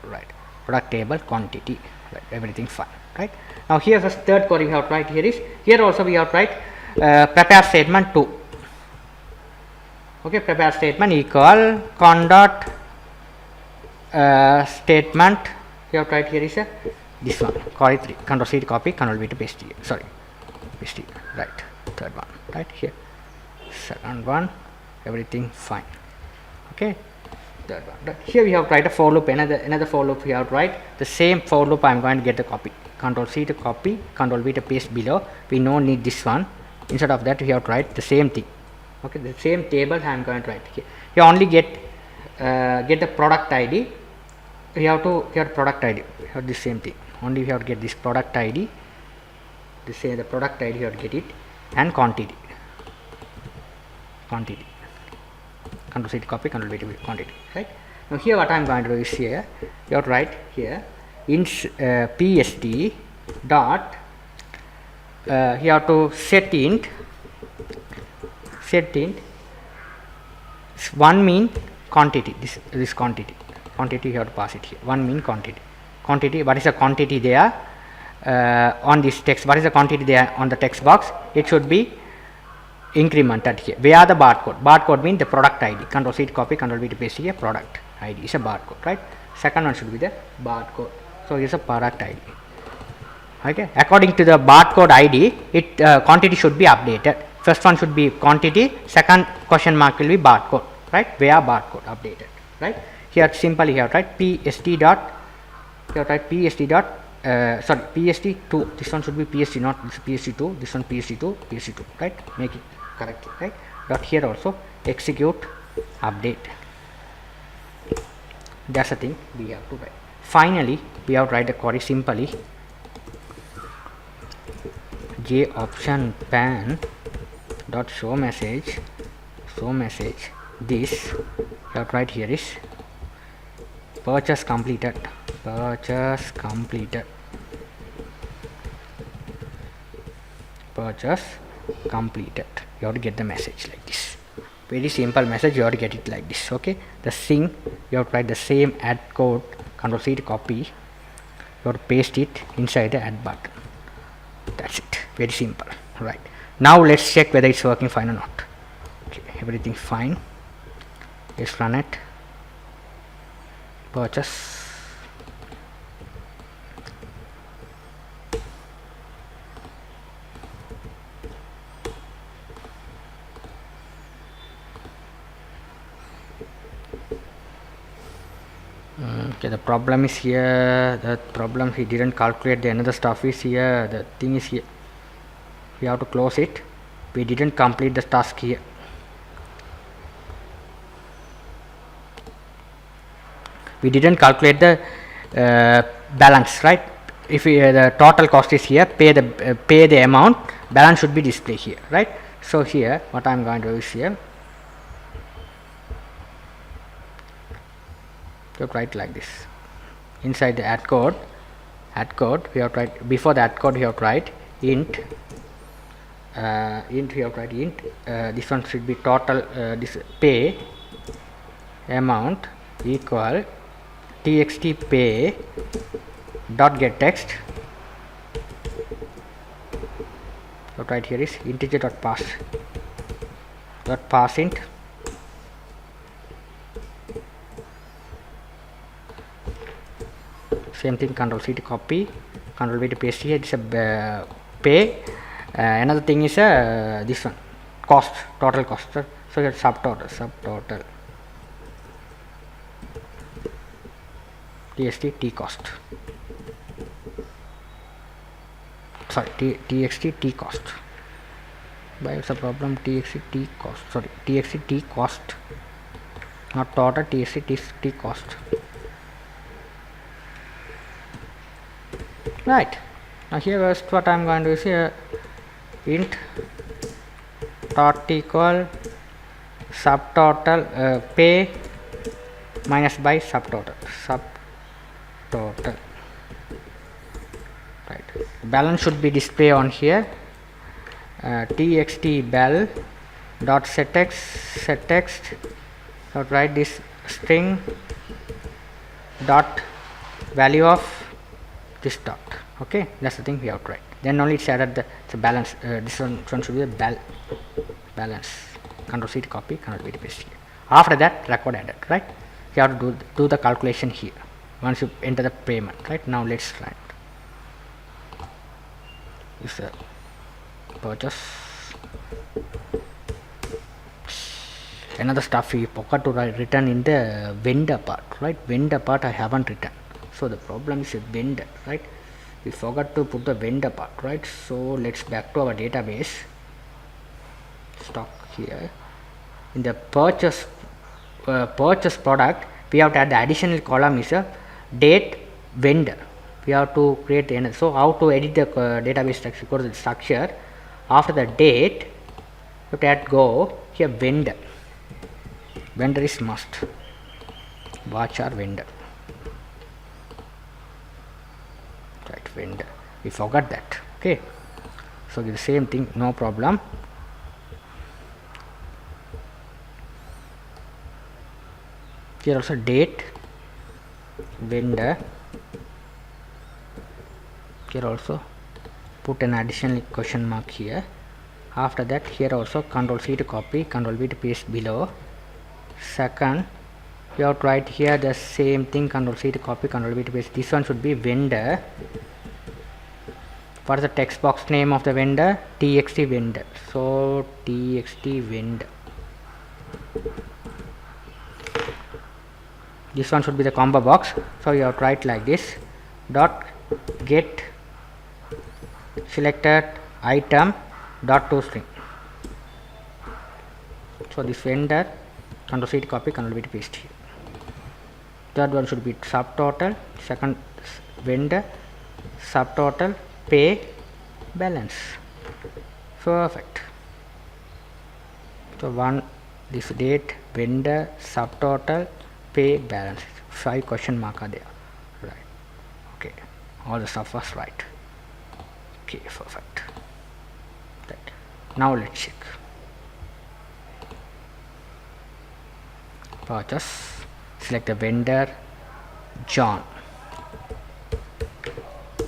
right? Product table quantity, right? Everything fine, right? Now here the third query we have to write here is, here also we have to write prepare statement 2. Okay, prepare statement equal conduct statement, you have to write here is this one, query 3, control C to copy, control V to paste here, sorry, paste here, right? Third one, right here. Second one, everything fine, okay? Third one, right? Here we have to write a for loop, another for loop we have to write the same for loop. I'm going to get the copy, control C to copy, control V to paste below. We no need this one. Instead of that we have to write the same thing, okay? The same table I'm going to write here. You only get the product ID. We have to get product ID, we have the same thing, only we have to get this product ID, the product ID you have to get it, and quantity, control C to copy, control V to quantity, right? Now here what I'm going to do is, here you have to write here in pst dot you have to set int one mean quantity, this quantity you have to pass it here, one mean quantity, what is the quantity there on this text, what is the quantity there on the text box? It should be incremented here. Where the barcode means the product ID, control C to copy, control V to paste here, product ID is a barcode, right? Second one should be the barcode, so here's a product ID, okay? According to the barcode ID, it quantity should be updated. First one should be quantity, second question mark will be barcode, right? Where barcode updated, right? Here simply you have to write pst dot, sorry, pst2, this one should be pst, not this pst2, this one pst2, right? Make it correct, right? Dot here also execute update, that's the thing we have to write. Finally we have to write the query simply j option pan dot show message this, you have to write here is purchase completed, you have to get the message like this, very simple message, you have to get it like this, okay? The thing you have to write the same add code, control C to copy, you have to paste it inside the add button, that's it, very simple, right? Now let's check whether it's working fine or not. Okay, everything fine, let's run it, purchase, okay, the problem is here, the problem he didn't calculate, the another stuff is here, the thing is here, we have to close it, we didn't complete the task here, we didn't calculate the balance, right? If the total cost is here, pay the amount, balance should be displayed here, right? So here what I'm going to do is here to write like this. Inside the add code we have to write, before the add code we have to write int we have to write int, this one should be total, this pay amount equal txt pay dot get text. What right here is integer dot pass int same thing, control C to copy, control V to paste here. It's a pay. Another thing is this one, cost, total cost. So it's subtotal txt t cost, sorry, txt t cost. Why is the problem? Txt t cost, sorry, txt t cost, not total, txt t cost. Right, now here first what I am going to do is here int dot equal subtotal pay minus by subtotal, right. Balance should be displayed on here. Txt bal dot set text dot write this string dot value of this dot. Okay, that's the thing we have to write. Then only it's added the balance. This one should be the balance. Control C to copy, Control V to paste here. After that, record added, right? You have to do the calculation here once you enter the payment, right? Now let's run it. This purchase. Another stuff we forgot to return in the vendor part, right? Vendor part I haven't written. So the problem is a vendor, right? We forgot to put the vendor part, right? So let's back to our database. Stock here. In the purchase product, we have to add the additional column is a date vendor. We have to create another. So how to edit the database structure? Go to the structure. After the date, you have to add go here vendor. Vendor is must. Watch our vendor. Right, vendor. We forgot that. Okay. So the same thing, no problem. Here also date vendor. Here also put an additional question mark here. After that, here also Control C to copy, Control V to paste below. Second, you have to write here the same thing, Control C to copy, Control V to paste. This one should be vendor. What is the text box name of the vendor? TXT vendor. So TXT vendor. This one should be the combo box. So you have to write like this. Dot get selected item dot toString. So this vendor, Control C to copy, Control V to paste here. Third one should be subtotal. Second vendor, subtotal, pay, balance. Perfect. So one, this date, vendor, subtotal, pay, balance. 5 question mark are there. Right. Okay. All the stuff was right. Okay, perfect. Right. Now let's check. Purchase. Select the vendor, John.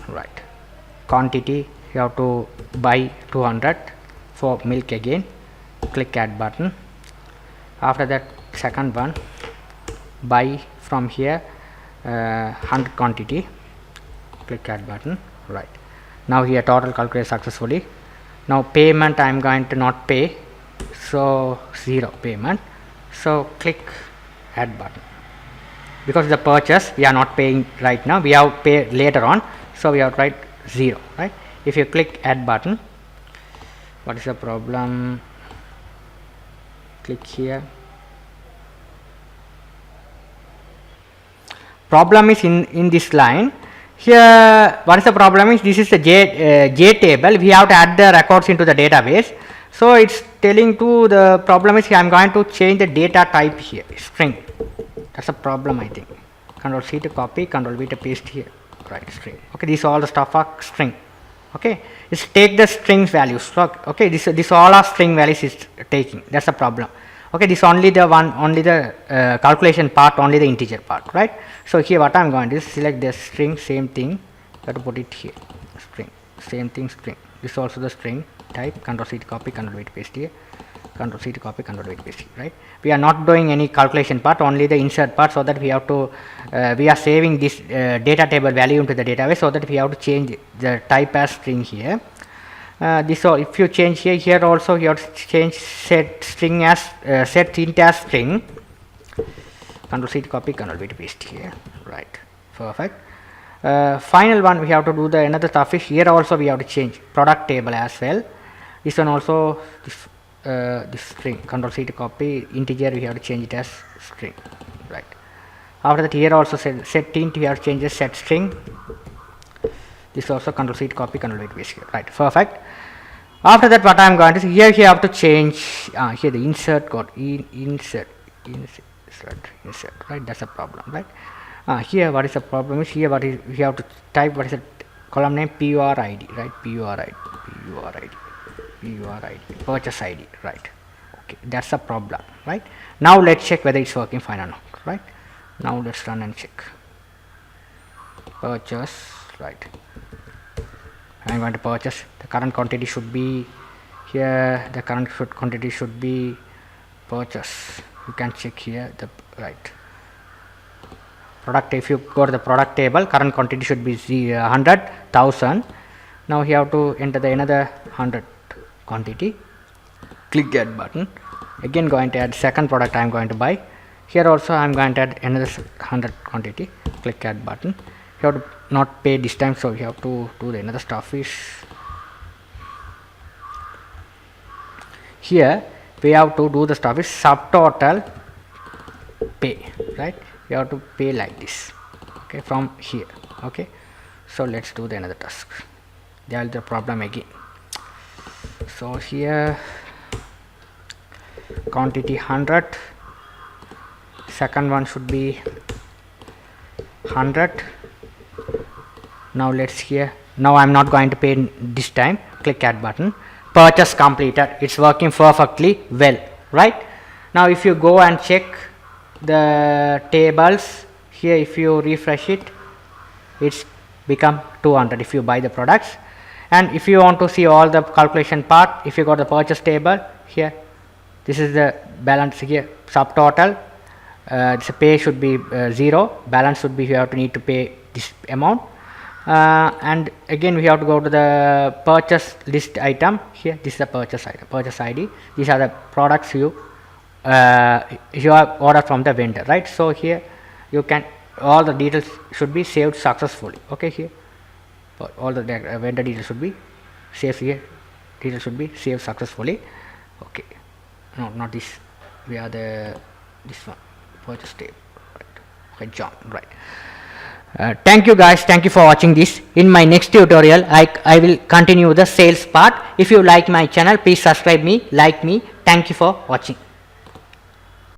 Right. Quantity, you have to buy 200 for milk again. Click add button. After that, second one, buy from here 100 quantity. Click add button. Right. Now here total calculated successfully. Now payment I am going to not pay, so 0 payment. So click add button. Because the purchase we are not paying right now, we have pay later on, so we have to write 0, right? If you click add button, what is the problem? Click here. problem is in this line. Here what is the problem is, this is the J table, we have to add the records into the database. So it's telling to the problem is, I am going to change the data type here, string. That's a problem, I think. Control C to copy, Control V to paste here, right, string. Okay, these all the stuff are string. Okay, just take the strings values. Okay, this all are string values is taking. That's a problem. Okay, this only the calculation part, only the integer part, right? So here what I am going to do is select the string, same thing, got to put it here, string, same thing, string. This is also the string type, Control C to copy, Control V to paste here, Control C to copy, Control V to paste here, right? We are not doing any calculation part, only the insert part, so that we have to we are saving this data table value into the database, so that we have to change the type as string here. This all, if you change here also you have to change set string as set int as string. Control C to copy, Control V to paste here, right, perfect. Final one we have to do the another stuff is, here also we have to change product table as well. This one also, this string, Control C to copy, integer we have to change it as string, right. After that here also set int we have to change the set string. This also Control C to copy, Control V to paste here, right, perfect. After that what I am going to see, here you have to change here the insert code, insert, right, that's a problem, right. Here what is the problem is, here what is, we have to type what is the column name, PURID, right, PURID, purchase ID, right. Okay, that's a problem, right. Now let's check whether it's working fine or not, right. Now let's run and check purchase, right. I am going to purchase, the current quantity should be here, the current quantity should be purchase. You can check here the right product. If you go to the product table, current quantity should be 100,000. Now you have to enter the another 100 quantity, click add button, again going to add second product I am going to buy. Here also I am going to add another 100 quantity, click add button. You have to not pay this time, so you have to do the another stuff is, here we have to do the stuff is subtotal pay, right. You have to pay like this, okay, from here. Okay, so let's do the another task. There is the problem again. So here quantity 100, second one should be 100. Now let's here, now I am not going to pay this time, click add button, purchase completed, it's working perfectly well, right. Now if you go and check the tables here, if you refresh it, it's become 200 if you buy the products. And if you want to see all the calculation part, if you got the purchase table here, this is the balance here, subtotal, this pay should be 0, balance should be, you have to need to pay this amount. And again we have to go to the purchase list item here, this is the purchase item, purchase ID, these are the products you have ordered from the vendor, right. So here you can, all the details should be saved successfully, okay. Here all the vendor details should be saved here, details should be saved successfully, okay. No, not this, we are the this one, purchase table, right. Okay, John, right. Thank you guys, thank you for watching this. In my next tutorial I will continue the sales part. If you like my channel, please subscribe me, like me. Thank you for watching.